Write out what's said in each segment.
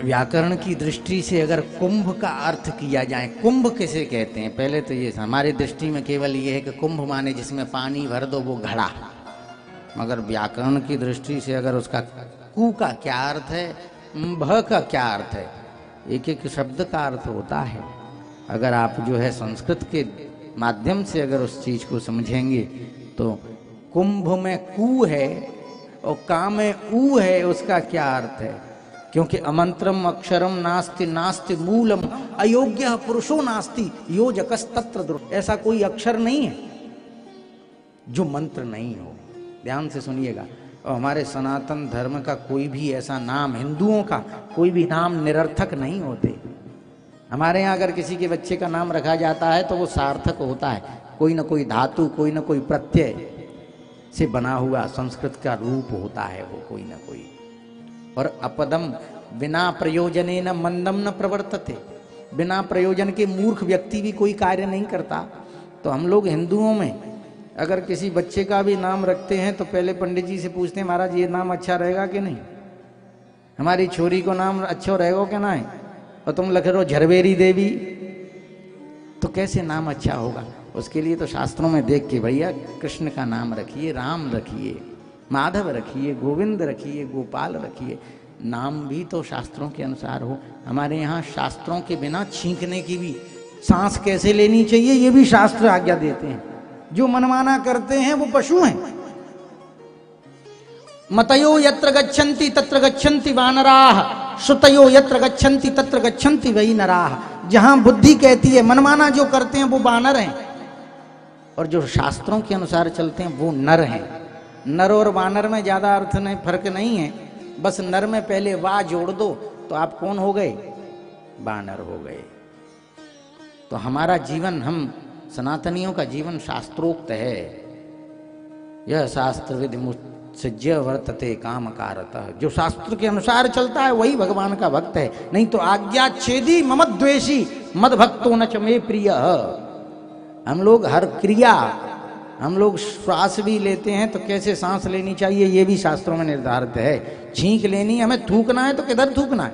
व्याकरण की दृष्टि से अगर कुंभ का अर्थ किया जाए, कुंभ किसे कहते हैं? पहले तो ये हमारी दृष्टि में केवल ये है कि कुंभ माने जिसमें पानी भर दो वो घड़ा, मगर व्याकरण की दृष्टि से अगर उसका कु का क्या अर्थ है, भ का क्या अर्थ है, एक एक शब्द का अर्थ होता है। अगर आप जो है संस्कृत के माध्यम से अगर उस चीज को समझेंगे तो कुंभ में कु है और का में ऊ है, उसका क्या अर्थ है? क्योंकि अमंत्रम अक्षरम नास्ति नास्ति मूलम अयोग्य पुरुषो नास्ति योजकस तत्र द्रुह। ऐसा कोई अक्षर नहीं है जो मंत्र नहीं हो। ध्यान से सुनिएगा। और हमारे सनातन धर्म का कोई भी ऐसा नाम, हिंदुओं का कोई भी नाम निरर्थक नहीं होते। हमारे यहाँ अगर किसी के बच्चे का नाम रखा जाता है तो वो सार्थक होता है, कोई ना कोई धातु, कोई ना कोई प्रत्यय से बना हुआ संस्कृत का रूप होता है वो कोई ना कोई। और अपदम बिना प्रयोजने न मंदम न प्रवर्तते, बिना प्रयोजन के मूर्ख व्यक्ति भी कोई कार्य नहीं करता। तो हम लोग हिंदुओं में अगर किसी बच्चे का भी नाम रखते हैं तो पहले पंडित जी से पूछते हैं, महाराज ये नाम अच्छा रहेगा कि नहीं, हमारी छोरी को नाम अच्छा रहेगा क्या ना है, और तुम लिख रहे हो झरवेरी देवी, तो कैसे नाम अच्छा होगा? उसके लिए तो शास्त्रों में देख के भैया कृष्ण का नाम रखिए, राम रखिए, माधव रखिए, गोविंद रखिए, गोपाल रखिए। नाम भी तो शास्त्रों के अनुसार हो। हमारे यहाँ शास्त्रों के बिना छींकने की भी, सांस कैसे लेनी चाहिए ये भी शास्त्र आज्ञा देते हैं। जो मनमाना करते हैं वो पशु हैं। मतयो यत्र गच्छन्ति तत्र गच्छन्ति वानराः, श्रुतयो यत्र गच्छन्ति तत्र गच्छन्ति वै नराः। जहां बुद्धि कहती है, मनमाना जो करते हैं वो वानर हैं, और जो शास्त्रों के अनुसार चलते हैं वो नर हैं। नर और वानर में ज्यादा अर्थ नहीं, फर्क नहीं है। बस नर में पहले वा जोड़ दो तो आप कौन हो गए? वानर हो गए। तो हमारा जीवन, हम सनातनियों का जीवन शास्त्रोक्त है। यह शास्त्र विधि मुत्सज्य वर्तते काम कारतः। जो शास्त्र के अनुसार चलता है वही भगवान का भक्त है। नहीं तो आज्ञा छेदी ममद्वेषी मद भक्तो न च मे प्रिय। हम लोग हर क्रिया, हम लोग श्वास भी लेते हैं तो कैसे सांस लेनी चाहिए ये भी शास्त्रों में निर्धारित है। छींक लेनी, हमें थूकना है तो किधर थूकना है?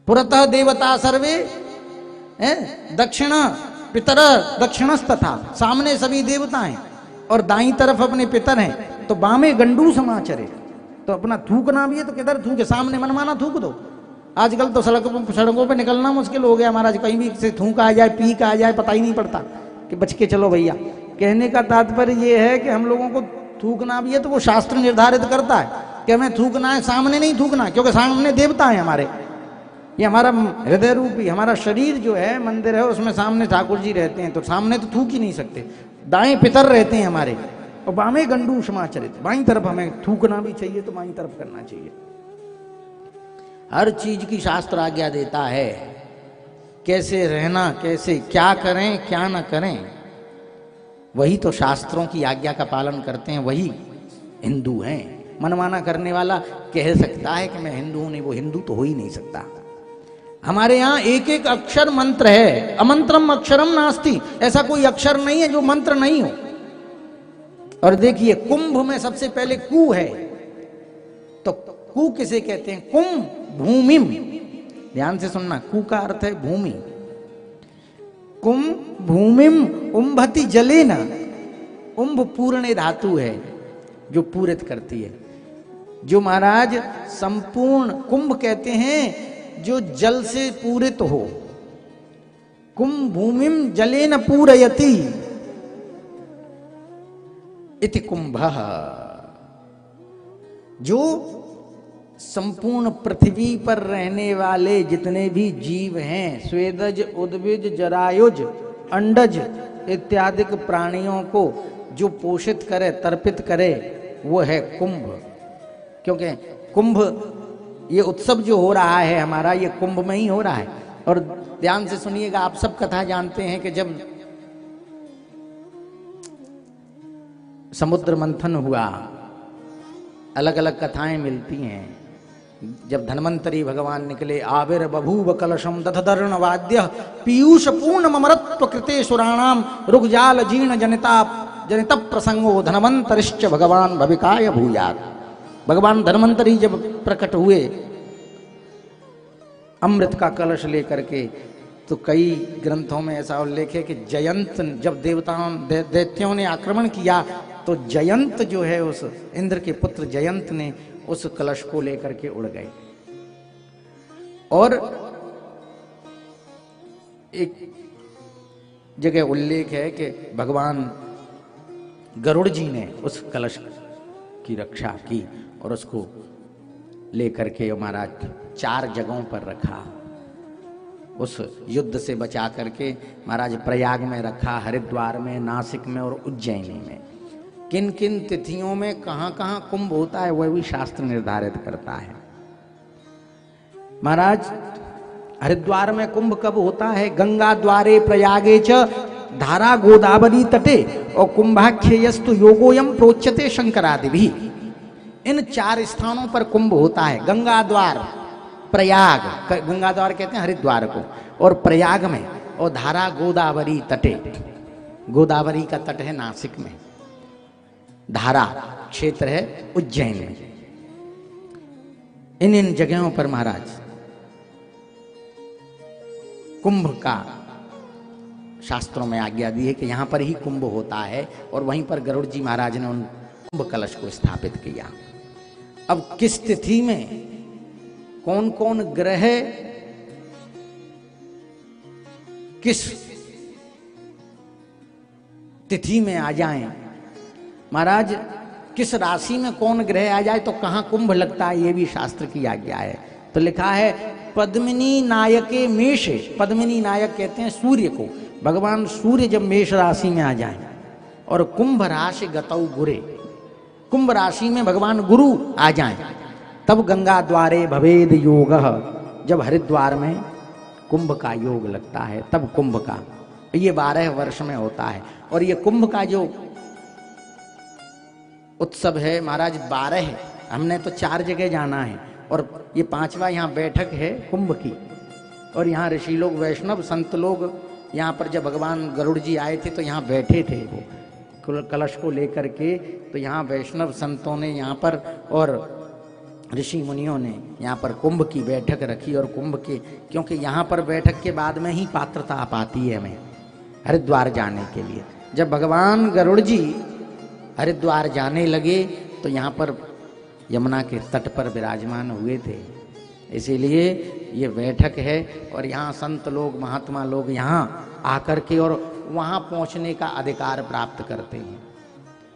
पुरतः देवता सर्वे दक्षिण पितर दक्षिणस्तथा, सामने सभी देवता हैं और दाईं तरफ अपने पितर हैं, तो बामे गंडू समाचरे। तो अपना थूकना भी है तो किधर थूके? सामने मनमाना थूक दो। आजकल तो सड़कों पे निकलना मुश्किल हो गया महाराज, कहीं भी से थूक आ जाए, पी का आ जाए, पता ही नहीं पड़ता कि बच के चलो भैया। कहने का तात्पर्य ये है कि हम लोगों को थूकना भी है तो वो शास्त्र निर्धारित करता है कि हमें थूकना है, सामने नहीं थूकना, क्योंकि सामने देवता है हमारे। ये हमारा हृदय रूपी हमारा शरीर जो है मंदिर है, उसमें सामने ठाकुर जी रहते हैं, तो सामने तो थूक ही नहीं सकते। दाएं पितर रहते हैं हमारे, और बामें गंडू समाचरित, बाईं तरफ हमें थूकना भी चाहिए तो बाईं तरफ करना चाहिए। हर चीज की शास्त्र आज्ञा देता है, कैसे रहना, कैसे क्या करें क्या न करें, वही तो शास्त्रों की आज्ञा का पालन करते हैं, वही हिंदू हैं। मनमाना करने वाला कह सकता है कि मैं हिंदू हूं, नहीं, वो हिंदू तो हो ही नहीं सकता। हमारे यहाँ एक एक अक्षर मंत्र है। अमंत्रम अक्षरम नास्ति, ऐसा कोई अक्षर नहीं है जो मंत्र नहीं हो। और देखिए कुंभ में सबसे पहले कु है, तो कु किसे कहते हैं? कुंभ भूमिम। ध्यान से सुनना, कु का अर्थ है भूमि। कुंभ भूमिम उम्भति जलेन। उम्भ पूर्ण धातु है जो पूरित करती है। जो महाराज संपूर्ण, कुंभ कहते हैं जो जल से पूरित हो। कुंभ भूमिम जलेन पूरयति इति कुंभः। जो संपूर्ण पृथ्वी पर रहने वाले जितने भी जीव हैं, स्वेदज उद्भिज जरायुज अंडज इत्यादि प्राणियों को जो पोषित करे, तर्पित करे, वो है कुंभ। क्योंकि कुंभ, ये उत्सव जो हो रहा है हमारा, ये कुंभ में ही हो रहा है। और ध्यान से सुनिएगा, आप सब कथा जानते हैं कि जब समुद्र मंथन हुआ, अलग अलग कथाएं मिलती हैं। जब धन्वंतरी भगवान निकले, आविर बभूव कलशम दधदर्ण वाद्य पीयूष पूर्ण ममरत्व कृते सुराणाम रुगजाल जीर्ण जनित प्रसंगो धन्वंतरिश्च भगवान भविकाय भूयात्। भगवान धन्वंतरी जब प्रकट हुए अमृत का कलश लेकर के। तो कई ग्रंथों में ऐसा उल्लेख है कि जयंत, जब दैत्यों ने आक्रमण किया तो जयंत जो है, उस इंद्र के पुत्र जयंत ने उस कलश को लेकर के उड़ गए। और एक जगह उल्लेख है कि भगवान गरुड़ जी ने उस कलश की रक्षा की और उसको लेकर के महाराज 4 जगहों पर रखा। उस युद्ध से बचा करके महाराज प्रयाग में रखा, हरिद्वार में, नासिक में और उज्जैनी में। किन किन तिथियों में कहां कहां कुंभ होता है वह भी शास्त्र निर्धारित करता है। महाराज हरिद्वार में कुंभ कब होता है? गंगा द्वारे प्रयागे च धारा गोदावरी तटे और कुंभाख्ययस्तु योगोयम प्रोच्यते शंकरादि भी। इन 4 स्थानों पर कुंभ होता है। गंगा द्वार, प्रयाग, गंगा द्वार कहते हैं हरिद्वार को, और प्रयाग में, और धारा गोदावरी तटे, गोदावरी का तट है नासिक में, धारा क्षेत्र है उज्जैन में। इन जगहों पर महाराज कुंभ का शास्त्रों में आज्ञा दी है कि यहां पर ही कुंभ होता है, और वहीं पर गरुड़ जी महाराज ने उन कुंभ कलश को स्थापित किया। अब किस तिथि में कौन कौन ग्रह किस तिथि में आ जाएं, महाराज किस राशि में कौन ग्रह आ जाए तो कहां कुंभ लगता है, ये भी शास्त्र की आज्ञा है। तो लिखा है पद्मिनी नायके मेष। पद्मिनी नायक कहते हैं सूर्य को। भगवान सूर्य जब मेष राशि में आ जाए और कुंभ राशि गतौ गुरे, कुंभ राशि में भगवान गुरु आ जाएं, तब गंगा द्वारे भवेद योग। जब हरिद्वार में कुंभ का योग लगता है तब कुंभ का, ये 12 वर्ष में होता है। और ये कुंभ का जो उत्सव है महाराज 12 है। हमने तो 4 जगह जाना है और ये 5वां यहाँ बैठक है कुंभ की। और यहाँ ऋषि लोग, वैष्णव संत लोग यहाँ पर जब भगवान गरुड़ जी आए थे तो यहाँ बैठे थे वो कलश को लेकर के। तो यहाँ वैष्णव संतों ने यहाँ पर और ऋषि मुनियों ने यहाँ पर कुंभ की बैठक रखी। और कुंभ के, क्योंकि यहाँ पर बैठक के बाद में ही पात्रता आ पाती है हमें हरिद्वार जाने के लिए। जब भगवान गरुड़ जी हरिद्वार जाने लगे तो यहाँ पर यमुना के तट पर विराजमान हुए थे, इसीलिए ये बैठक है। और यहाँ संत लोग, महात्मा लोग यहाँ आकर के और वहाँ पहुँचने का अधिकार प्राप्त करते हैं।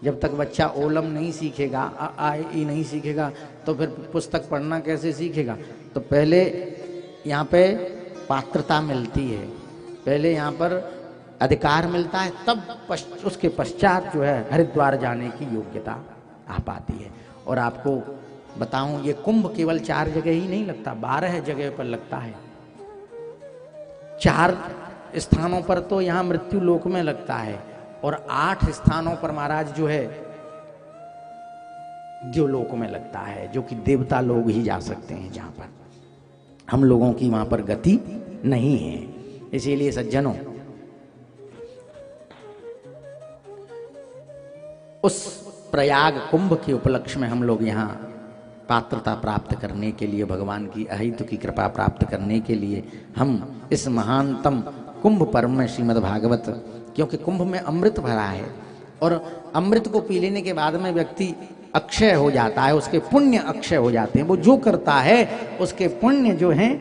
जब तक बच्चा ओलम नहीं सीखेगा, आ ई नहीं सीखेगा, तो फिर पुस्तक पढ़ना कैसे सीखेगा? तो पहले यहाँ पे पात्रता मिलती है, पहले यहाँ पर अधिकार मिलता है, तब उसके पश्चात जो है हरिद्वार जाने की योग्यता आ पाती है। और आपको बताऊं, ये कुंभ केवल 4 जगह ही नहीं लगता, 12 जगह पर लगता है। 4 स्थानों पर तो यहाँ मृत्यु लोक में लगता है, और 8 स्थानों पर महाराज जो है देवलोक में लगता है, जो कि देवता लोग ही जा सकते हैं, जहां पर हम लोगों की वहां पर गति नहीं है। इसीलिए सज्जनों, उस प्रयाग कुंभ के उपलक्ष्य में हम लोग यहाँ पात्रता प्राप्त करने के लिए, भगवान की अहितु की कृपा प्राप्त करने के लिए हम इस महानतम कुंभ पर्व में श्रीमद् भागवत, क्योंकि कुंभ में अमृत भरा है और अमृत को पी लेने के बाद में व्यक्ति अक्षय हो जाता है, उसके पुण्य अक्षय हो जाते हैं। वो जो करता है उसके पुण्य जो हैं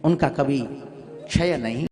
उनका कभी क्षय नहीं